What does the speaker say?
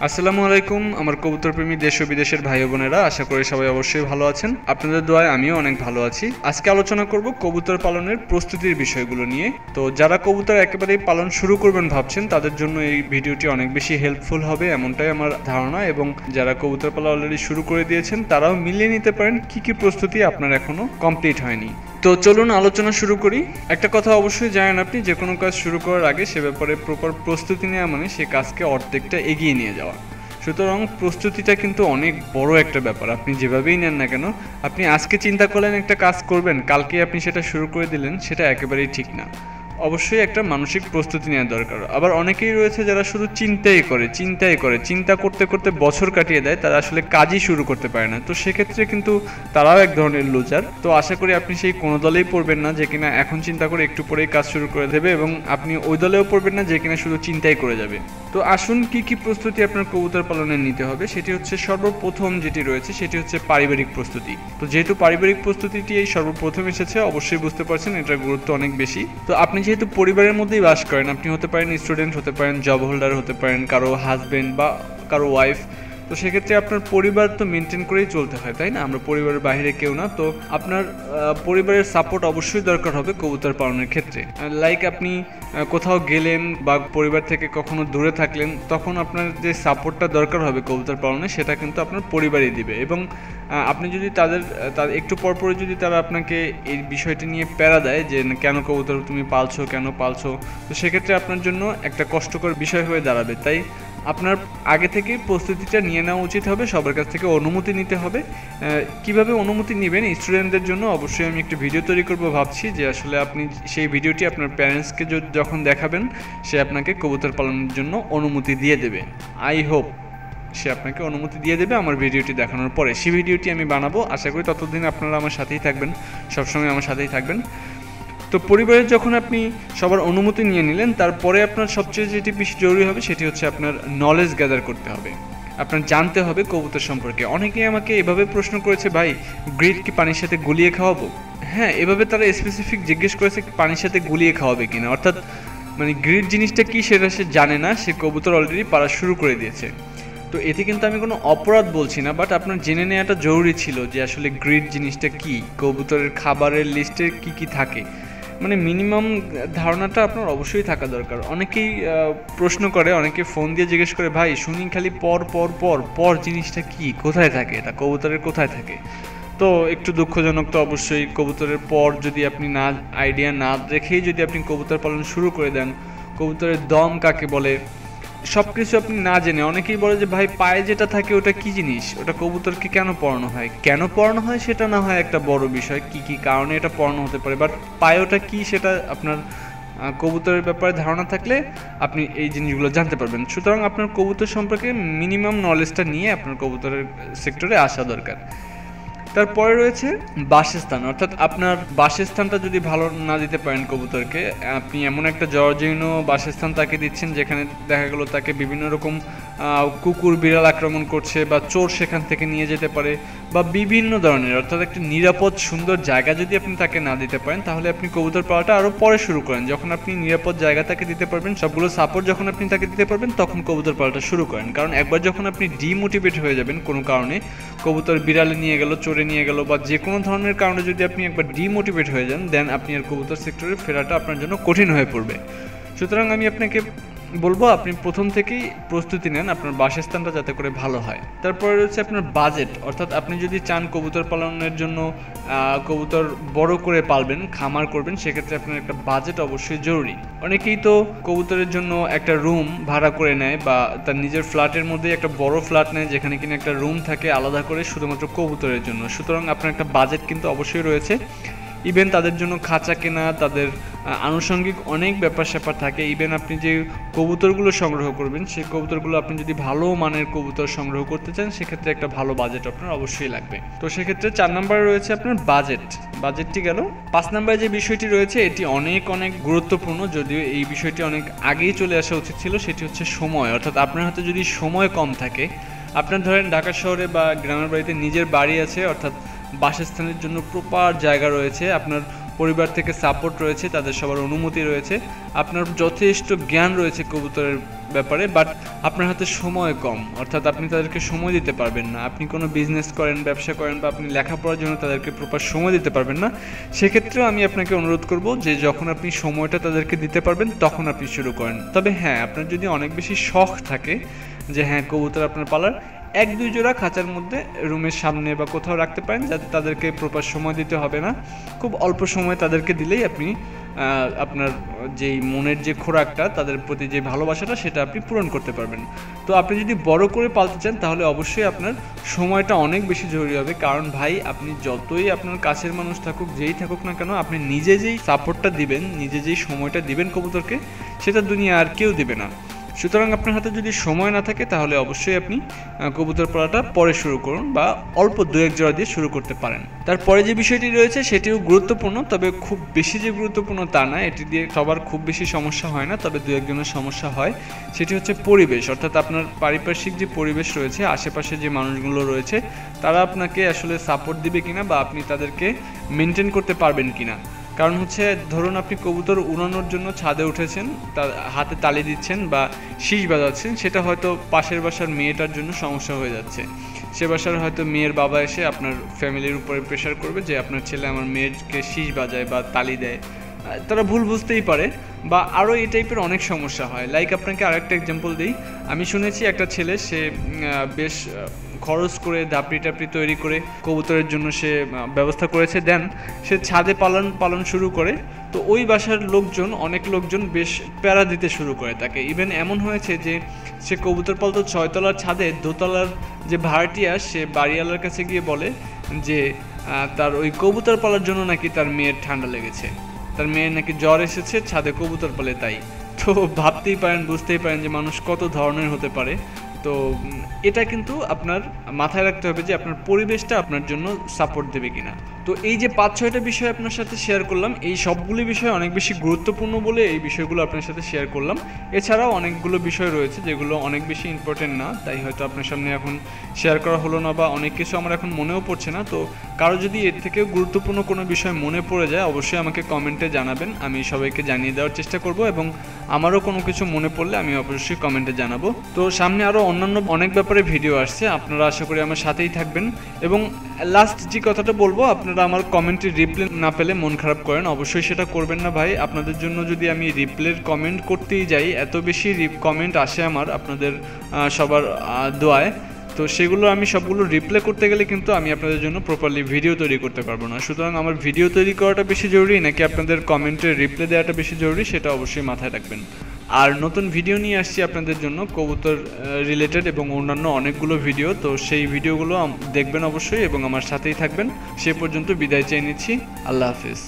আসসালামু আলাইকুম আমার কবুতর প্রেমী দেশ ও বিদেশের ভাই ও বোনেরা, আশা করি সবাই অবশ্যই ভালো আছেন। আপনাদের দোয়ায় আমিও অনেক ভালো আছি। আজকে আলোচনা করব কবুতর পালনের প্রস্তুতির বিষয়গুলো নিয়ে। তো যারা কবুতর একেবারেই পালন শুরু করবেন ভাবছেন তাদের জন্য এই ভিডিওটি অনেক বেশি হেল্পফুল হবে, এমনটাই আমার ধারণা। এবং যারা কবুতর পালন অলরেডি শুরু করে দিয়েছেন তারাও মিলিয়ে নিতে পারেন কি কি প্রস্তুতি আপনার এখনো কমপ্লিট হয়নি। তো চলুন আলোচনা শুরু করি। একটা কথা অবশ্যই জানেন, আপনি যে কোনো কাজ শুরু করার আগে সে ব্যাপারে প্রপার প্রস্তুতি নেওয়া মানে সে কাজকে অর্ধেকটা এগিয়ে নিয়ে যাওয়া। সুতরাং প্রস্তুতিটা কিন্তু অনেক বড় একটা ব্যাপার। আপনি যেভাবেই নেন না কেন, আপনি আজকে চিন্তা করলেন একটা কাজ করবেন, কালকে আপনি সেটা শুরু করে দিলেন, সেটা একেবারেই ঠিক না। অবশ্যই একটা মানসিক প্রস্তুতি নেওয়া দরকার। আবার অনেকেই রয়েছে যারা শুধু চিন্তা করতে করতে বছর কাটিয়ে দেয়, তারা আসলে কাজই শুরু করতে পারে না। তো সেক্ষেত্রে কিন্তু তারাও এক ধরনের লুজার। তো আশা করি আপনি সেই কোনো দলেই পড়বেন না যে কিনা এখন চিন্তা করে একটু পরেই কাজ শুরু করে দেবে, এবং আপনি ওই দলেও পড়বেন না যে কিনা শুধু চিন্তাই করে যাবে। তো আসুন কি কি প্রস্তুতি আপনার কবুতর পালনে নিতে হবে। সেটি হচ্ছে সর্বপ্রথম যেটি রয়েছে সেটি হচ্ছে পারিবারিক প্রস্তুতি। তো যেহেতু পারিবারিক প্রস্তুতিটি এই সর্বপ্রথম এসেছে, অবশ্যই বুঝতে পারছেন এটার গুরুত্ব অনেক বেশি। তো আপনি যেহেতু পরিবারের মধ্যেই বাস করেন, আপনি হতে পারেন স্টুডেন্ট, হতে পারেন জব হোল্ডার, হতে পারেন কারো হাজবেন্ড বা কারো ওয়াইফ। তো সেক্ষেত্রে আপনার পরিবার তো মেনটেন করেই চলতে হয়, তাই না? আমরা পরিবারের বাইরে কেউ না। তো আপনার পরিবারের সাপোর্ট অবশ্যই দরকার হবে কবুতর পালনের ক্ষেত্রে। লাইক আপনি কোথাও গেলেন বা পরিবার থেকে কখনো দূরে থাকলেন, তখন আপনার যে সাপোর্টটা দরকার হবে কবুতর পালনে, সেটা কিন্তু আপনার পরিবারই দিবে। এবং আপনি যদি তাদের একটু পরপরই যদি তারা আপনাকে এই বিষয়টি নিয়ে প্যারা দেয় যে কেন কবুতর তুমি পালছো, কেন পালছো, তো সেক্ষেত্রে আপনার জন্য একটা কষ্টকর বিষয় হয়ে দাঁড়াবে। তাই আপনার আগে থেকে প্রস্তুতিটা নিয়ে নেওয়া উচিত হবে, সবার কাছ থেকে অনুমতি নিতে হবে। কিভাবে অনুমতি নেবেন স্টুডেন্টদের জন্য অবশ্যই আমি একটা ভিডিও তৈরি করব ভাবছি, যে আসলে আপনি সেই ভিডিওটি আপনার প্যারেন্টসকে যখন দেখাবেন, সে আপনাকে কবুতর পালনের জন্য অনুমতি দিয়ে দেবে। আই হোপ সে আপনাকে অনুমতি দিয়ে দেবে আমার ভিডিওটি দেখানোর পরে। সেই ভিডিওটি আমি বানাবো, আশা করি ততদিন আপনারা আমার সাথেই থাকবেন, সবসময় আমার সাথেই থাকবেন। তো পরিবারের যখন আপনি সবার অনুমতি নিয়ে নিলেন, তারপরে আপনার সবচেয়ে যেটি বেশি জরুরি হবে সেটি হচ্ছে আপনার নলেজ গ্যাদার করতে হবে। আপনার জানতে হবে কবুতর সম্পর্কে। অনেকেই আমাকে এভাবে প্রশ্ন করেছে, ভাই গ্রিড কি পানির সাথে গুলিয়ে খাওয়াবো? হ্যাঁ, এভাবে তারা স্পেসিফিক জিজ্ঞেস করেছে পানির সাথে গুলিয়ে খাওয়াবে কিনা, অর্থাৎ মানে গ্রিড জিনিসটা কি সেটা সে জানে না, সে কবুতর অলরেডি পালা শুরু করে দিয়েছে। তো এতে কিন্তু আমি কোনো অপরাধ বলছি না, বাট আপনার জেনে নেওয়াটা জরুরি ছিল যে আসলে গ্রিড জিনিসটা কি, কবুতরের খাবারের লিস্টে কি কি থাকে, মানে মিনিমাম ধারণাটা আপনার অবশ্যই থাকা দরকার। অনেকেই প্রশ্ন করে, অনেকে ফোন দিয়ে জিজ্ঞেস করে, ভাই শুনি খালি পর পর পর পর জিনিসটা কি, কোথায় থাকে এটা, কবুতরের কোথায় থাকে? তো একটু দুঃখজনক তো অবশ্যই, কবুতরের পর যদি আপনি না আইডিয়া না রেখেই যদি আপনি কবুতর পালন শুরু করে দেন, কবুতরের দম কাকে বলে সব কিছু আপনি না জেনে, অনেকেই বলে যে ভাই পায়ে যেটা থাকে ওটা কি জিনিস, ওটা কবুতরকে কেন পরানো হয়, কেন পরানো হয় সেটা না হয় একটা বড় বিষয়, কি কি কারণে এটা পরানো হতে পারে, বাট পায়ে ওটা কি সেটা আপনার কবুতরের ব্যাপারে ধারণা থাকলে আপনি এই জিনিসগুলো জানতে পারবেন। সুতরাং আপনার কবুতর সম্পর্কে মিনিমাম নলেজটা নিয়ে আপনার কবুতরের সেক্টরে আসা দরকার। তারপরে রয়েছে বাসস্থান, অর্থাৎ আপনার বাসস্থানটা যদি ভালো না দিতে পারেন কবুতরকে, আপনি এমন একটা জরাজীর্ণ বাসস্থান তাকে দিচ্ছেন যেখানে দেখা গেলো তাকে বিভিন্ন রকম কুকুর বিড়াল আক্রমণ করছে, বা চোর সেখান থেকে নিয়ে যেতে পারে, বা বিভিন্ন ধরনের, অর্থাৎ একটা নিরাপদ সুন্দর জায়গা যদি আপনি তাকে না দিতে পারেন, তাহলে আপনি কবুতর পাওয়াটা আরও পরে শুরু করেন। যখন আপনি নিরাপদ জায়গা তাকে দিতে পারবেন, সবগুলো সাপোর্ট যখন আপনি তাকে দিতে পারবেন, তখন কবুতর পাওয়াটা শুরু করেন। কারণ একবার যখন আপনি ডিমোটিভেট হয়ে যাবেন কোনো কারণে, কবুতর বিড়ালে নিয়ে গেল, চোরে নিয়ে গেল, বা যে কোনো ধরনের কারণে যদি আপনি একবার ডিমোটিভেট হয়ে যান, দেন আপনি আর কবুতর সেক্টরে ফেরাটা আপনার জন্য কঠিন হয়ে পড়বে। সুতরাং আমি আপনাকে বলবো আপনি প্রথম থেকেই প্রস্তুতি নেন আপনার বাসস্থানটা যাতে করে ভালো হয়। তারপরে রয়েছে আপনার বাজেট, অর্থাৎ আপনি যদি চান কবুতর পালনের জন্য কবুতর বড় করে পালবেন, খামার করবেন, সেক্ষেত্রে আপনার একটা বাজেট অবশ্যই জরুরি। অনেকেই তো কবুতরের জন্য একটা রুম ভাড়া করে নেয়, বা তার নিজের ফ্ল্যাটের মধ্যেই একটা বড় ফ্ল্যাট নেয় যেখানে কিনা একটা রুম থাকে আলাদা করে শুধুমাত্র কবুতরের জন্য। সুতরাং আপনার একটা বাজেট কিন্তু অবশ্যই রয়েছে। ইভেন তাদের জন্য খাঁচা কেনা, তাদের আনুষঙ্গিক অনেক ব্যাপার স্যাপার থাকে। ইভেন আপনি যে কবুতরগুলো সংগ্রহ করবেন, সেই কবুতরগুলো আপনি যদি ভালো মানের কবুতর সংগ্রহ করতে চান, সেক্ষেত্রে একটা ভালো বাজেট আপনার অবশ্যই লাগবে। তো সেক্ষেত্রে 4 নম্বরে রয়েছে আপনার বাজেটটি গেল। 5 নম্বরে যে বিষয়টি রয়েছে এটি অনেক অনেক গুরুত্বপূর্ণ, যদিও এই বিষয়টি অনেক আগেই চলে আসা উচিত ছিল, সেটি হচ্ছে সময়। অর্থাৎ আপনার হাতে যদি সময় কম থাকে, আপনার ধরেন ঢাকা শহরে বা গ্রামের বাড়িতে নিজের বাড়ি আছে, অর্থাৎ বাসস্থানের জন্য প্রপার জায়গা রয়েছে, আপনার পরিবার থেকে সাপোর্ট রয়েছে, তাদের সবার অনুমতি রয়েছে, আপনার যথেষ্ট জ্ঞান রয়েছে কবুতরের ব্যাপারে, বাট আপনার হাতে সময় কম, অর্থাৎ আপনি তাদেরকে সময় দিতে পারবেন না। আপনি কোনো বিজনেস করেন, ব্যবসা করেন, বা আপনি লেখাপড়ার জন্য তাদেরকে প্রপার সময় দিতে পারবেন না। সেক্ষেত্রেও আমি আপনাকে অনুরোধ করব যে যখন আপনি সময়টা তাদেরকে দিতে পারবেন তখন আপনি শুরু করেন। তবে হ্যাঁ, আপনার যদি অনেক বেশি শখ থাকে যে হ্যাঁ কবুতর আপনার পালার, 1-2 জোড়া খাঁচার মধ্যে রুমের সামনে বা কোথাও রাখতে পারেন, যাতে তাদেরকে প্রপার সময় দিতে হবে না। খুব অল্প সময় তাদেরকে দিলেই আপনি আপনার যেই মনের যে খোরাকটা, তাদের প্রতি যে ভালোবাসাটা, সেটা আপনি পূরণ করতে পারবেন। তো আপনি যদি বড় করে পালতে চান তাহলে অবশ্যই আপনার সময়টা অনেক বেশি জরুরি হবে। কারণ ভাই, আপনি যতই আপনার কাছের মানুষ থাকুক, যেই থাকুক না কেন, আপনি নিজে যেই সাপোর্টটা দিবেন, নিজে যেই সময়টা দিবেন কবুতরকে, সেটা দুনিয়া আর কেউ দিবে না। সুতরাং আপনার হাতে যদি সময় না থাকে তাহলে অবশ্যই আপনি কবুতর পালাটা পরে শুরু করুন, বা অল্প 2-1 জোড়া দিয়ে শুরু করতে পারেন। তারপরে যে বিষয়টি রয়েছে সেটিও গুরুত্বপূর্ণ, তবে খুব বেশি যে গুরুত্বপূর্ণ তা না। এটি দিয়ে সবার খুব বেশি সমস্যা হয় না, তবে 2-1 জনের সমস্যা হয়। সেটি হচ্ছে পরিবেশ, অর্থাৎ আপনার পারিপার্শ্বিক যে পরিবেশ রয়েছে, আশেপাশে যে মানুষগুলো রয়েছে, তারা আপনাকে আসলে সাপোর্ট দিবে কিনা, বা আপনি তাদেরকে মেনটেন করতে পারবেন কিনা। কারণ হচ্ছে, ধরুন আপনি কবুতর উড়ানোর জন্য ছাদে উঠেছেন, তার হাতে তালি দিচ্ছেন বা শীষ বাজাচ্ছেন, সেটা হয়তো পাশের বাসার মেয়েটার জন্য সমস্যা হয়ে যাচ্ছে। সে বাসার হয়তো মেয়ের বাবা এসে আপনার ফ্যামিলির উপরে প্রেশার করবে যে আপনার ছেলে আমার মেয়েকে শীষ বাজায় বা তালি দেয়। তারা ভুল বুঝতেই পারে, বা আরও এই টাইপের অনেক সমস্যা হয়। লাইক আপনাকে আরেকটা এক্সাম্পল দিই। আমি শুনেছি একটা ছেলে, সে বেশ খরচ করে ডাপড়ি টাপড়ি তৈরি করে কবুতরের জন্য সে ব্যবস্থা করেছে, দেন সে ছাদে পালন শুরু করে। তো ওই বাসার লোকজন, অনেক লোকজন বেশ প্যারা দিতে শুরু করে তাকে। ইভেন এমন হয়েছে যে সে কবুতর পালতো 6 তলার ছাদে, 2 তলার যে ভাড়াটিয়া, সে বাড়িওয়ালার কাছে গিয়ে বলে যে তার ওই কবুতর পালার জন্য নাকি তার মেয়ের ঠান্ডা লেগেছে, তার মেয়ের নাকি জ্বর এসেছে, ছাদে কবুতর পালে তাই। তো ভাবতেই পারেন, বুঝতেই পারেন যে মানুষ কত ধরনের হতে পারে। তো এটা কিন্তু আপনার মাথায় রাখতে হবে যে আপনার পরিবেশটা আপনার জন্য সাপোর্ট দেবে কিনা। তো এই যে 5-6টা বিষয় আপনার সাথে শেয়ার করলাম, এই সবগুলি বিষয় অনেক বেশি গুরুত্বপূর্ণ বলে এই বিষয়গুলো আপনার সাথে শেয়ার করলাম। এছাড়াও অনেকগুলো বিষয় রয়েছে যেগুলো অনেক বেশি ইম্পর্টেন্ট না, তাই হয়তো আপনার সামনে এখন শেয়ার করা হলো না, বা অনেক কিছু আমার এখন মনেও পড়ছে না। তো কারো যদি এর থেকেও গুরুত্বপূর্ণ কোনো বিষয় মনে পড়ে যায়, অবশ্যই আমাকে কমেন্টে জানাবেন, আমি সবাইকে জানিয়ে দেওয়ার চেষ্টা করব, এবং আমারও কোনো কিছু মনে পড়লে আমি অবশ্যই কমেন্টে জানাবো। তো সামনে আরও অন্যান্য অনেক ব্যাপারে ভিডিও আসছে, আপনারা আশা করি আমার সাথেই থাকবেন। এবং লাস্ট যে কথাটা বলবো, আপনারা আমার কমেন্টে রিপ্লাই না পেলে মন খারাপ করেন, অবশ্যই সেটা করবেন না ভাই। আপনাদের জন্য যদি আমি রিপ্লাইয়ের কমেন্ট করতেই যাই, এত বেশি কমেন্ট আসে আমার আপনাদের সবার দোয়ায়, তো সেগুলো আমি সবগুলো রিপ্লাই করতে গেলে কিন্তু আমি আপনাদের জন্য প্রপারলি ভিডিও তৈরি করতে পারবো না। সুতরাং আমার ভিডিও তৈরি করাটা বেশি জরুরি নাকি আপনাদের কমেন্টের রিপ্লাই দেওয়াটা বেশি জরুরি, সেটা অবশ্যই মাথায় রাখবেন। আর নতুন ভিডিও নিয়ে আসছি আপনাদের জন্য কবুতর রিলেটেড এবং অন্যান্য অনেকগুলো ভিডিও, তো সেই ভিডিওগুলো দেখবেন অবশ্যই এবং আমার সাথেই থাকবেন। সে পর্যন্ত বিদায় চেয়ে নিচ্ছি। আল্লাহ হাফিজ।